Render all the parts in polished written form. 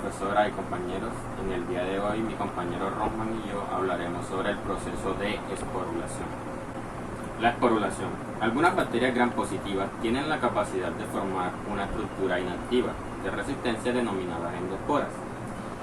profesora y compañeros. En el día de hoy mi compañero Roman y yo hablaremos sobre el proceso de esporulación. La esporulación. Algunas bacterias gram positivas tienen la capacidad de formar una estructura inactiva de resistencia denominada endosporas.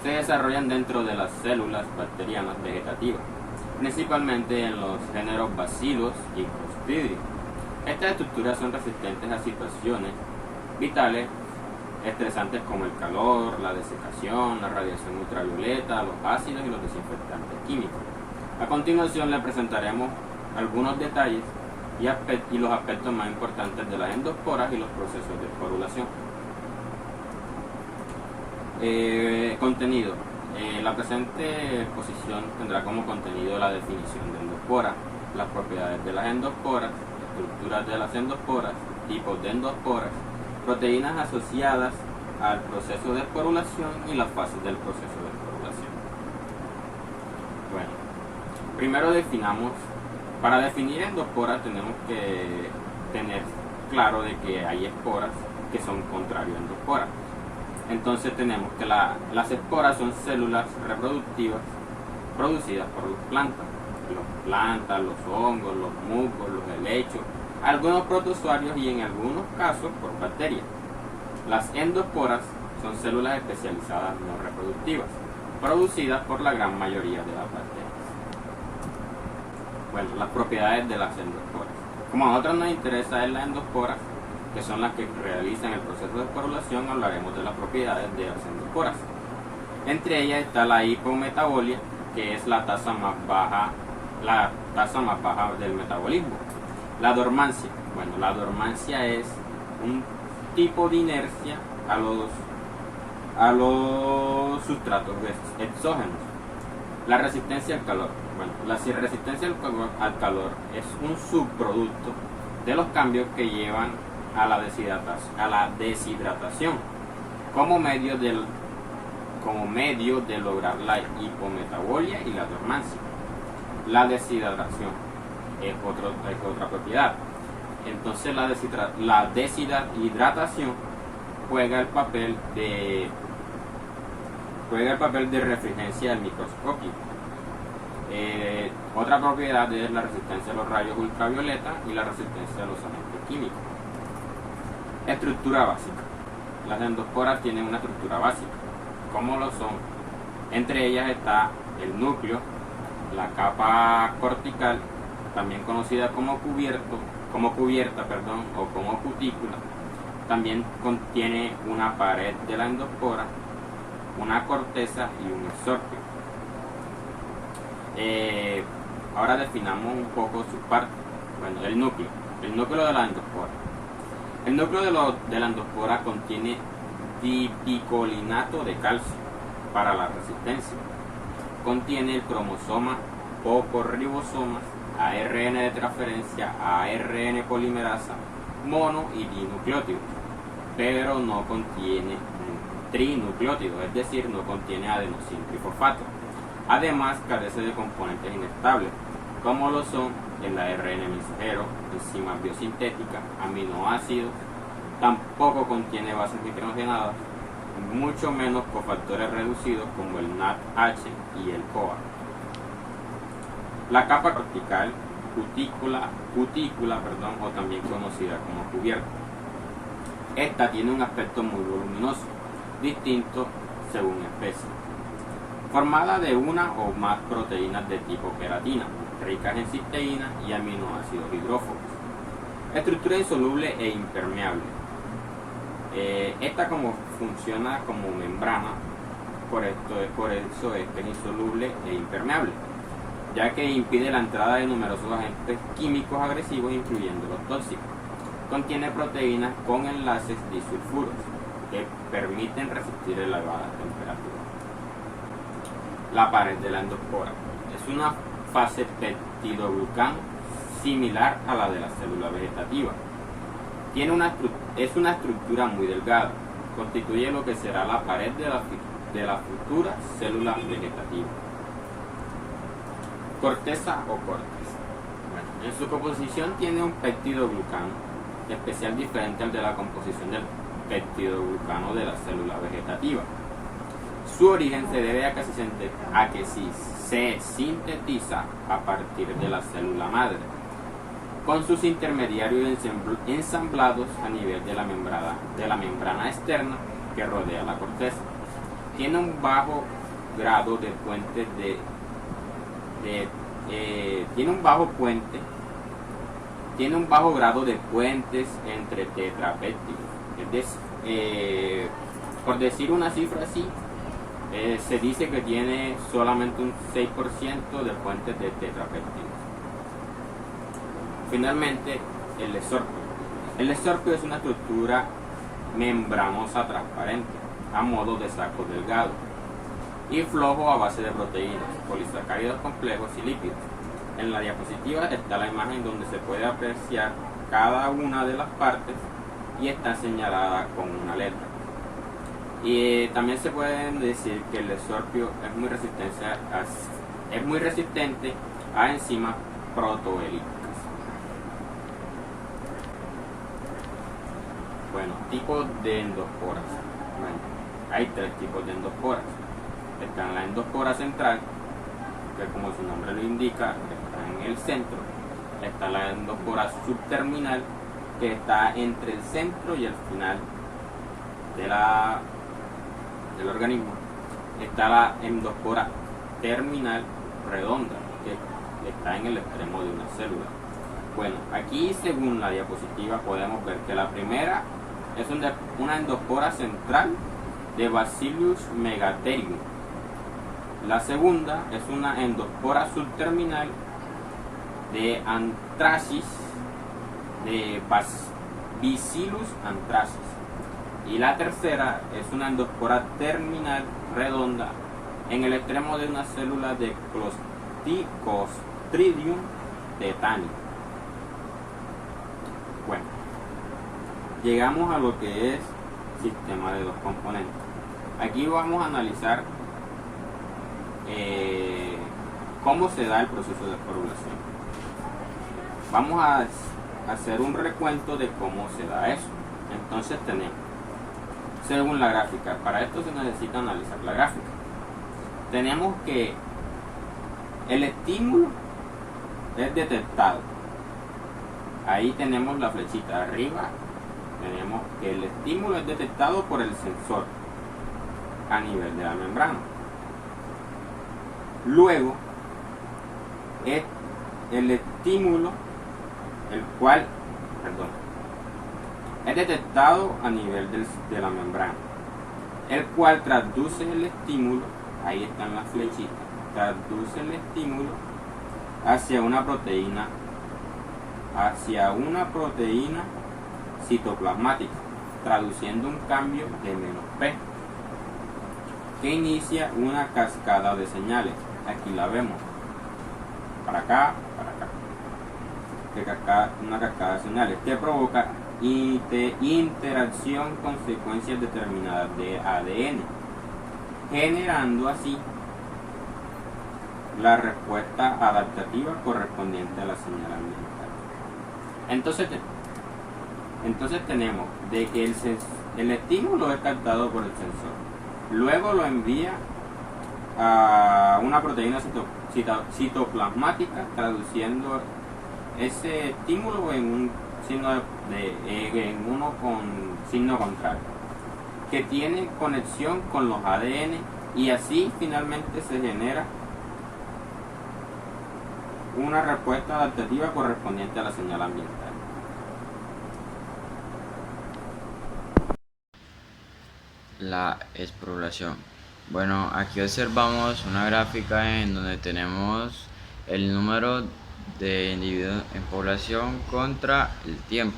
Se desarrollan dentro de las células bacterianas vegetativas, principalmente en los géneros Bacillus y Clostridium. Estas estructuras son resistentes a situaciones vitales estresantes como el calor, la desecación, la radiación ultravioleta, los ácidos y los desinfectantes químicos. A continuación le presentaremos algunos detalles y los aspectos más importantes de las endosporas y los procesos de esporulación. Contenido. La presente exposición tendrá como contenido la definición de endospora, las propiedades de las endosporas, estructuras de las endosporas, tipos de endosporas, proteínas asociadas al proceso de esporulación y las fases del proceso de esporulación. Bueno, primero para definir endosporas tenemos que tener claro de que hay esporas que son contrarios a endosporas. Entonces tenemos que las esporas son células reproductivas producidas por las plantas, los hongos, los musgos, los helechos, algunos protozoarios y en algunos casos por bacterias. Las endosporas son células especializadas no reproductivas, producidas por la gran mayoría de las bacterias. Bueno, las propiedades de las endosporas. Como a nosotros nos interesa es las endosporas, que son las que realizan el proceso de esporulación, hablaremos de las propiedades de las endosporas. Entre ellas está la hipometabolia, que es la tasa más baja del metabolismo. La dormancia. Bueno, la dormancia es un tipo de inercia a los sustratos exógenos. La resistencia al calor. Bueno, la resistencia al calor es un subproducto de los cambios que llevan a la deshidratación como medio de lograr la hipometabolia y la dormancia. La deshidratación es otra propiedad. Entonces la deshidratación juega el papel de refrigerencia del microscopio. Otra propiedad es la resistencia a los rayos ultravioleta y la resistencia a los agentes químicos. Estructura básica. Las endosporas tienen una estructura básica. ¿Cómo lo son? Entre ellas está el núcleo, la capa cortical, también conocida como cubierta o como cutícula. También contiene una pared de la endospora, una corteza y un exorquio. Ahora definamos un poco sus partes. Bueno, el núcleo de la endospora. El núcleo de la endospora contiene dipicolinato de calcio para la resistencia. Contiene el cromosoma o ribosomas, ARN de transferencia, ARN polimerasa, mono y dinucleótidos, pero no contiene trinucleótidos, es decir, no contiene adenosintrifosfato. Además, carece de componentes inestables, como lo son el ARN mensajero, enzimas biosintéticas, aminoácidos. Tampoco contiene bases nitrogenadas, mucho menos cofactores reducidos como el NADH y el CoA. La capa cortical, cutícula, o también conocida como cubierta. Esta tiene un aspecto muy voluminoso, distinto según especie. Formada de una o más proteínas de tipo queratina, ricas en cisteína y aminoácidos hidrófobos. Estructura insoluble e impermeable. Esta funciona como membrana, por eso es insoluble e impermeable, ya que impide la entrada de numerosos agentes químicos agresivos, incluyendo los tóxicos. Contiene proteínas con enlaces disulfuros que permiten resistir elevadas temperaturas. La pared de la endospora es una fase peptidoglucán similar a la de la célula vegetativa. Es una estructura muy delgada, constituye lo que será la pared de la futura célula vegetativa. Corteza o cortes. Bueno, en su composición tiene un peptidoglucano especial diferente al de la composición del peptidoglucano de la célula vegetativa. Su origen se debe a que se sintetiza a partir de la célula madre, con sus intermediarios ensamblados a nivel de la membrana externa que rodea la corteza. Tiene un bajo grado de puentes tiene un bajo grado de puentes entre tetrapéptidos. Es decir, por decir una cifra así, se dice que tiene solamente un 6% de puentes de tetrapéptidos. Finalmente, el lesorpio. El lesorpio es una estructura membranosa transparente, a modo de saco delgado, y flojo a base de proteínas, polisacáridos complejos y lípidos. En la diapositiva está la imagen donde se puede apreciar cada una de las partes y está señalada con una letra. Y también se puede decir que el lesorpio es muy resistente a enzimas proteolíticas. Bueno, tipos de endosporas. Bueno, hay 3 tipos de endosporas. Está la endospora central, que como su nombre lo indica, está en el centro. Está la endospora subterminal, que está entre el centro y el final del organismo. Está la endospora terminal redonda, que está en el extremo de una célula. Bueno, aquí según la diapositiva podemos ver que la primera es una endospora central de Bacillus megatherium. La segunda es una endospora subterminal de Anthracis, de Bacillus anthracis. Y la tercera es una endospora terminal redonda en el extremo de una célula de Clostridium tetani. Bueno, llegamos a lo que es sistema de 2 componentes. Aquí vamos a analizar cómo se da el proceso de esporulación. Vamos a hacer un recuento de cómo se da eso. Entonces tenemos, según la gráfica, para esto se necesita analizar la gráfica. Tenemos que el estímulo es detectado. Ahí tenemos la flechita arriba. Tenemos que el estímulo es detectado por el sensor a nivel de la membrana. Luego, el estímulo, es detectado a nivel de la membrana, el cual traduce el estímulo, ahí están las flechitas, traduce el estímulo hacia una proteína citoplasmática, traduciendo un cambio de -P, que inicia una cascada de señales. Aquí la vemos, para acá, una cascada de señales que provoca interacción con secuencias determinadas de ADN, generando así la respuesta adaptativa correspondiente a la señal ambiental. Entonces tenemos de que el estímulo es captado por el sensor, luego lo envía a una proteína citoplasmática, traduciendo ese estímulo en un uno con signo contrario, que tiene conexión con los ADN, y así finalmente se genera una respuesta adaptativa correspondiente a la señal ambiental. La esporulación. Bueno, aquí observamos una gráfica en donde tenemos el número de individuos en población contra el tiempo.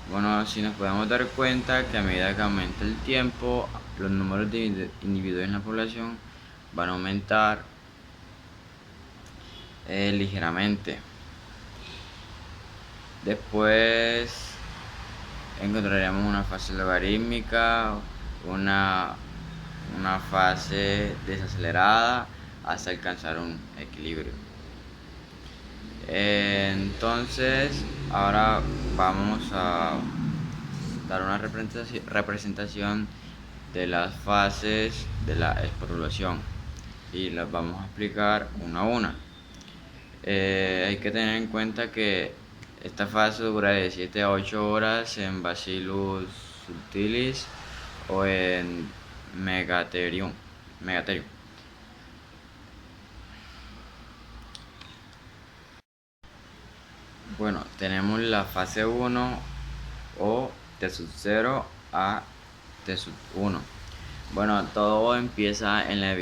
Bueno, si nos podemos dar cuenta que a medida que aumenta el tiempo, los números de individuos en la población van a aumentar ligeramente. Después encontraremos una fase logarítmica, una fase desacelerada hasta alcanzar un equilibrio. Entonces ahora vamos a dar una representación de las fases de la esporulación y las vamos a explicar una a una. Hay que tener en cuenta que esta fase dura de 7 a 8 horas en Bacillus subtilis o en Megatherium. Bueno, tenemos la fase 1 o T0 a T1. Bueno, todo empieza en la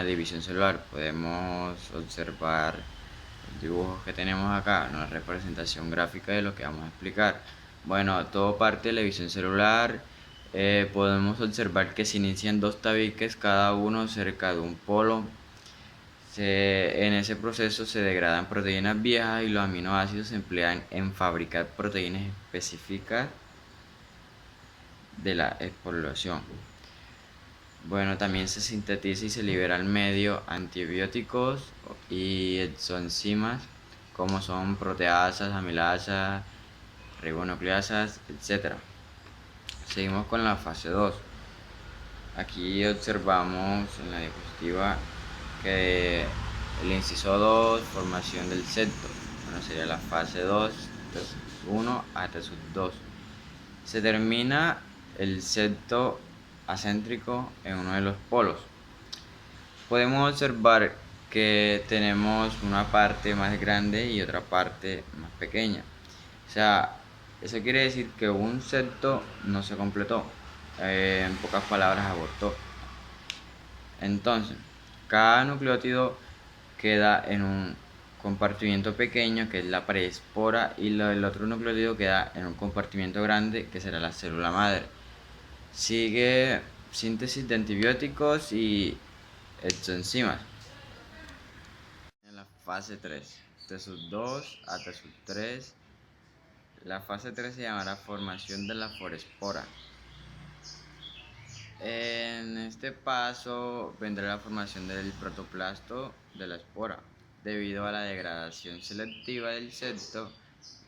división celular. Podemos observar los dibujos que tenemos acá, una representación gráfica de lo que vamos a explicar. Bueno, todo parte de la división celular. Podemos observar que se inician dos tabiques, cada uno cerca de un polo. En ese proceso se degradan proteínas viejas y los aminoácidos se emplean en fabricar proteínas específicas de la esporulación. Bueno, también se sintetiza y se libera al medio antibióticos y exoenzimas como son proteasas, amilasas, ribonucleasas, etc. Seguimos con la fase 2. Aquí observamos en la diapositiva que el inciso 2, formación del septo. Bueno, sería la fase 2, T1 a T2. Se termina el septo acéntrico en uno de los polos. Podemos observar que tenemos una parte más grande y otra parte más pequeña. O sea, eso quiere decir que un septo no se completó. En pocas palabras, abortó. Entonces, cada nucleótido queda en un compartimiento pequeño que es la preespora y el otro nucleótido queda en un compartimiento grande que será la célula madre. Sigue síntesis de antibióticos y exoenzimas. En la fase 3, T2 a T3, la fase 3 se llamará formación de la forespora. En este paso vendrá la formación del protoplasto de la espora, debido a la degradación selectiva del septo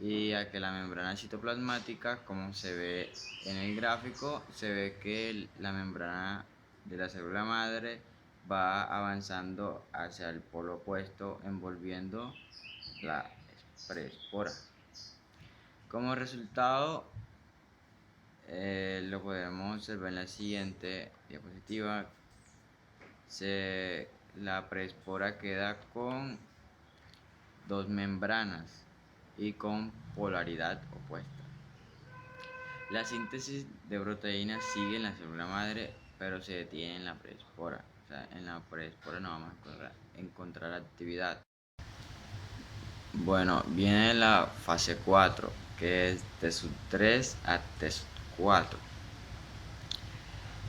y a que la membrana citoplasmática, como se ve en el gráfico, se ve que la membrana de la célula madre va avanzando hacia el polo opuesto, envolviendo la preespora. Como resultado, lo podemos observar en la siguiente diapositiva. La preespora queda con dos membranas y con polaridad opuesta. La síntesis de proteínas sigue en la célula madre, pero se detiene en la preespora. O sea, en la preespora no vamos a encontrar actividad. Bueno, viene la fase 4, que es T3 a T4.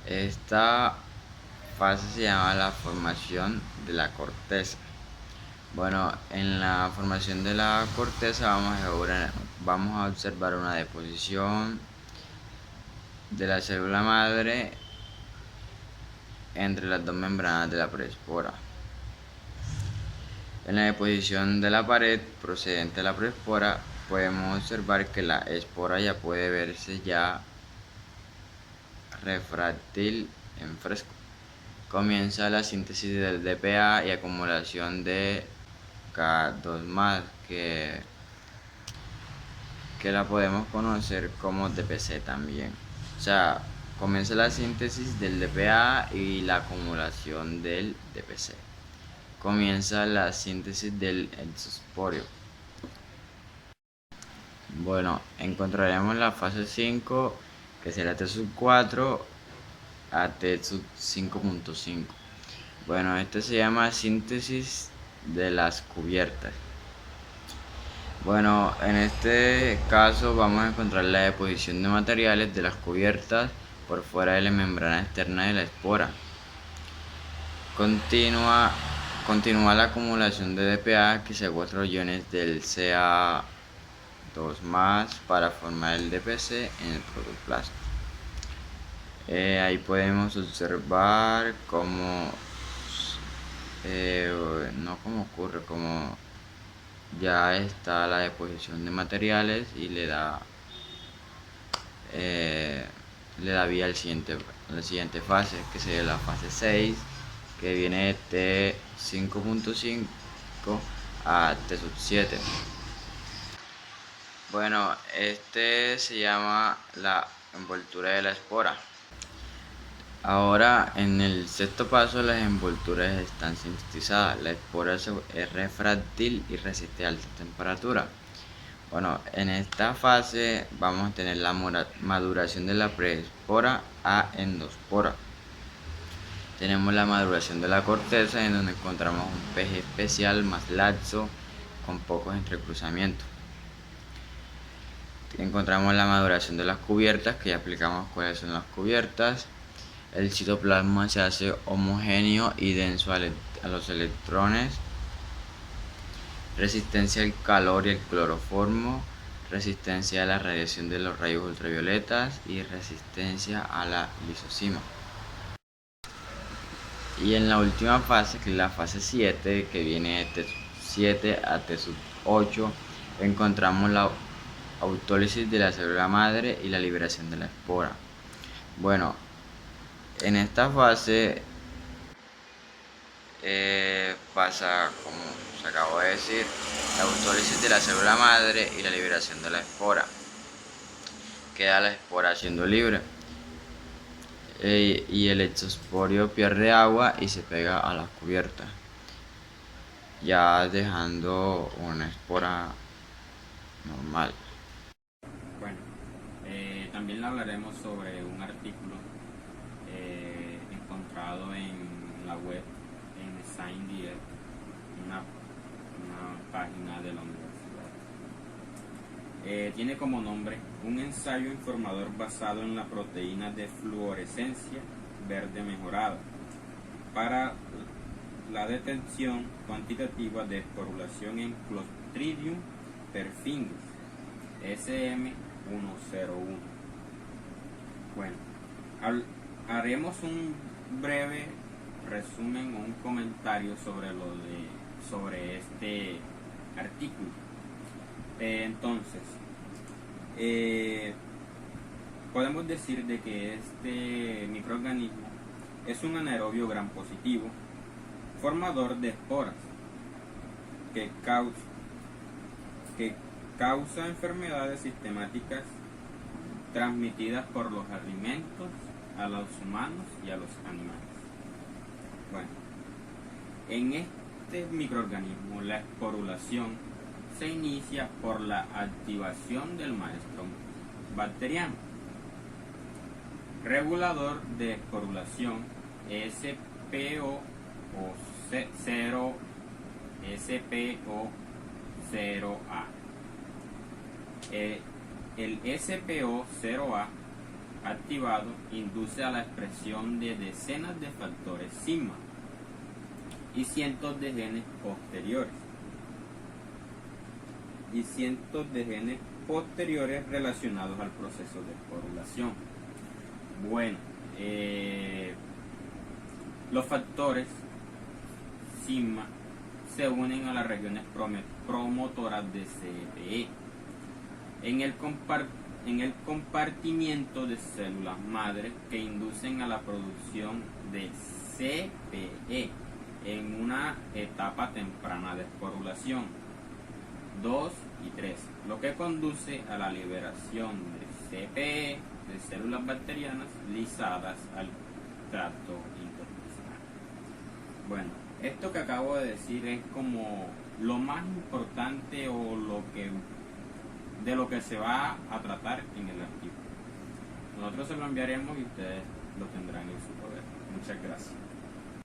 Esta fase se llama la formación de la corteza. Bueno, en la formación de la corteza vamos a observar una deposición de la célula madre entre las dos membranas de la preespora. En la deposición de la pared procedente de la preespora podemos observar que la espora ya puede verse ya refráctil en fresco. Comienza la síntesis del DPA y acumulación de K2+, que la podemos conocer como DPC también. O sea, comienza la síntesis del DPA y la acumulación del DPC. Comienza la síntesis del exosporio. Bueno, encontraremos la fase 5, que será T4 a T5.5. Bueno, este se llama síntesis de las cubiertas. Bueno, en este caso vamos a encontrar la deposición de materiales de las cubiertas por fuera de la membrana externa de la espora. Continúa la acumulación de DPA, que secuestra los iones del Ca2+ para formar el DPC en el protoplasto. Ahí podemos observar cómo como ya está la deposición de materiales y le da le da vida a la siguiente fase, que sería la fase 6, que viene de T5.5 a T7. Bueno, este se llama la envoltura de la espora. Ahora, en el sexto paso, las envolturas están sintetizadas. La espora es refráctil y resiste a alta temperatura. Bueno, en esta fase vamos a tener la maduración de la preespora a endospora. Tenemos la maduración de la corteza, en donde encontramos un peje especial más laxo con pocos entrecruzamientos. Encontramos la maduración de las cubiertas, que ya explicamos cuáles son las cubiertas. El citoplasma se hace homogéneo y denso a los electrones. Resistencia al calor y el cloroformo. Resistencia a la radiación de los rayos ultravioletas y resistencia a la lisosima. Y en la última fase, que es la fase 7, que viene de T7 a T8, encontramos la autólisis de la célula madre y la liberación de la espora. Bueno, en esta fase pasa, como se acabó de decir, la autólisis de la célula madre y la liberación de la espora. Queda la espora siendo libre. Y el exosporio pierde agua y se pega a la cubierta, ya dejando una espora normal. Bueno, también le hablaremos sobre un artículo encontrado en la web, en ScienceDirect, una página de la universidad. Tiene como nombre un ensayo informador basado en la proteína de fluorescencia verde mejorada para la detección cuantitativa de esporulación en Clostridium perfringens SM101. Bueno, haremos un breve resumen o un comentario sobre este artículo. Entonces, podemos decir de que este microorganismo es un anaerobio gram positivo, formador de esporas, que causa enfermedades sistemáticas transmitidas por los alimentos a los humanos y a los animales. Bueno, en este microorganismo la esporulación se inicia por la activación del maestro bacteriano. Regulador de esporulación SPO0A. El SPO0A activado induce a la expresión de decenas de factores sigma y cientos de genes posteriores relacionados al proceso de esporulación. Bueno, los factores sigma se unen a las regiones promotoras de CPE en el compartimiento de células madre, que inducen a la producción de CPE en una etapa temprana de esporulación 2 y 3, lo que conduce a la liberación de CPE de células bacterianas lisadas al tracto intestinal. Bueno, esto que acabo de decir es como lo más importante o de lo que se va a tratar en el artículo. Nosotros se lo enviaremos y ustedes lo tendrán en su poder. Muchas gracias.